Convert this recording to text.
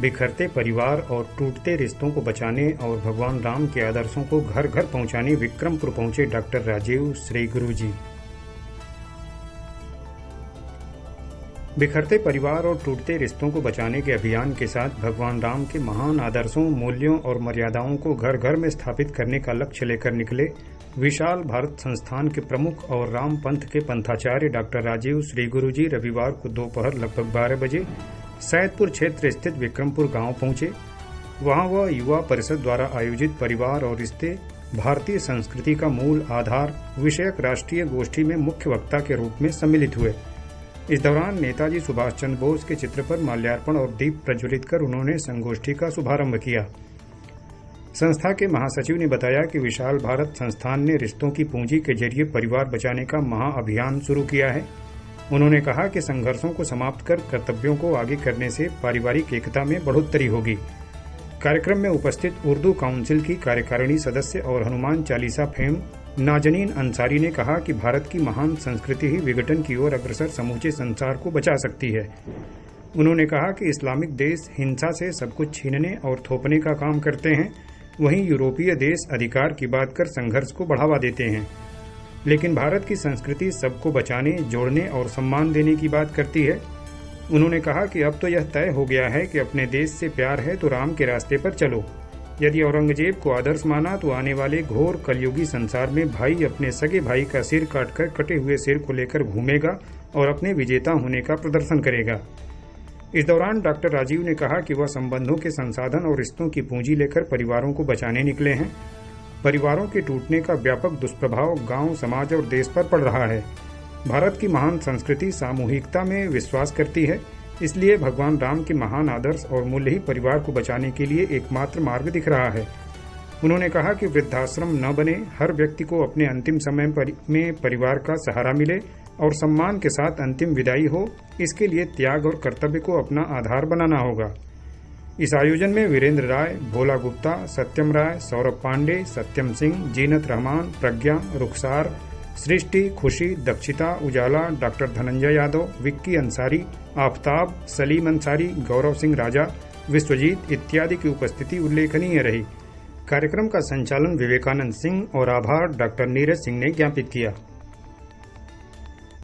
बिखरते परिवार और टूटते रिश्तों को बचाने और भगवान राम के आदर्शों को घर घर पहुंचाने विक्रमपुर पहुंचे डॉक्टर राजीव श्री गुरु जी। बिखरते परिवार और टूटते रिश्तों को बचाने के अभियान के साथ भगवान राम के महान आदर्शों, मूल्यों और मर्यादाओं को घर घर में स्थापित करने का लक्ष्य लेकर निकले विशाल भारत संस्थान के प्रमुख और राम पंथ के पंथाचार्य डॉक्टर राजीव श्री गुरु जी रविवार को दोपहर लगभग 12 बजे सैदपुर क्षेत्र स्थित विक्रमपुर गांव पहुंचे। वहां वह युवा परिषद द्वारा आयोजित परिवार और रिश्ते, भारतीय संस्कृति का मूल आधार विषयक राष्ट्रीय गोष्ठी में मुख्य वक्ता के रूप में सम्मिलित हुए। इस दौरान नेताजी सुभाष चंद्र बोस के चित्र पर माल्यार्पण और दीप प्रज्वलित कर उन्होंने संगोष्ठी का शुभारंभ किया। संस्था के महासचिव ने बताया कि विशाल भारत संस्थान ने रिश्तों की पूंजी के जरिए परिवार बचाने का महाअभियान शुरू किया है। उन्होंने कहा कि संघर्षों को समाप्त कर कर्तव्यों को आगे करने से पारिवारिक एकता में बढ़ोतरी होगी। कार्यक्रम में उपस्थित उर्दू काउंसिल की कार्यकारिणी सदस्य और हनुमान चालीसा फेम नाजनीन अंसारी ने कहा कि भारत की महान संस्कृति ही विघटन की ओर अग्रसर समूचे संसार को बचा सकती है। उन्होंने कहा कि इस्लामिक देश हिंसा से सब कुछ छीनने और थोपने का काम करते हैं, वहीं यूरोपीय देश अधिकार की बात कर संघर्ष को बढ़ावा देते हैं, लेकिन भारत की संस्कृति सबको बचाने, जोड़ने और सम्मान देने की बात करती है। उन्होंने कहा कि अब तो यह तय हो गया है कि अपने देश से प्यार है तो राम के रास्ते पर चलो। यदि औरंगजेब को आदर्श माना तो आने वाले घोर कलयुगी संसार में भाई अपने सगे भाई का सिर काटकर कटे हुए सिर को लेकर घूमेगा और अपने विजेता होने का प्रदर्शन करेगा। इस दौरान डॉक्टर राजीव ने कहा कि वह संबंधों के संसाधन और रिश्तों की पूंजी लेकर परिवारों को बचाने निकले हैं। परिवारों के टूटने का व्यापक दुष्प्रभाव गांव, समाज और देश पर पड़ रहा है। भारत की महान संस्कृति सामूहिकता में विश्वास करती है, इसलिए भगवान राम के महान आदर्श और मूल्य ही परिवार को बचाने के लिए एकमात्र मार्ग दिख रहा है। उन्होंने कहा कि वृद्धाश्रम न बने, हर व्यक्ति को अपने अंतिम समय में परिवार का सहारा मिले और सम्मान के साथ अंतिम विदाई हो। इसके लिए त्याग और कर्तव्य को अपना आधार बनाना होगा। इस आयोजन में वीरेंद्र राय, भोला गुप्ता, सत्यम राय, सौरभ पांडे, सत्यम सिंह, जीनत रहमान, प्रज्ञा, रुखसार, सृष्टि, खुशी, दक्षिता, उजाला, डॉक्टर धनंजय यादव, विक्की अंसारी, आफताब, सलीम अंसारी, गौरव सिंह राजा, विश्वजीत इत्यादि की उपस्थिति उल्लेखनीय रही। कार्यक्रम का संचालन विवेकानंद सिंह और आभार डॉक्टर नीरज सिंह ने ज्ञापित किया।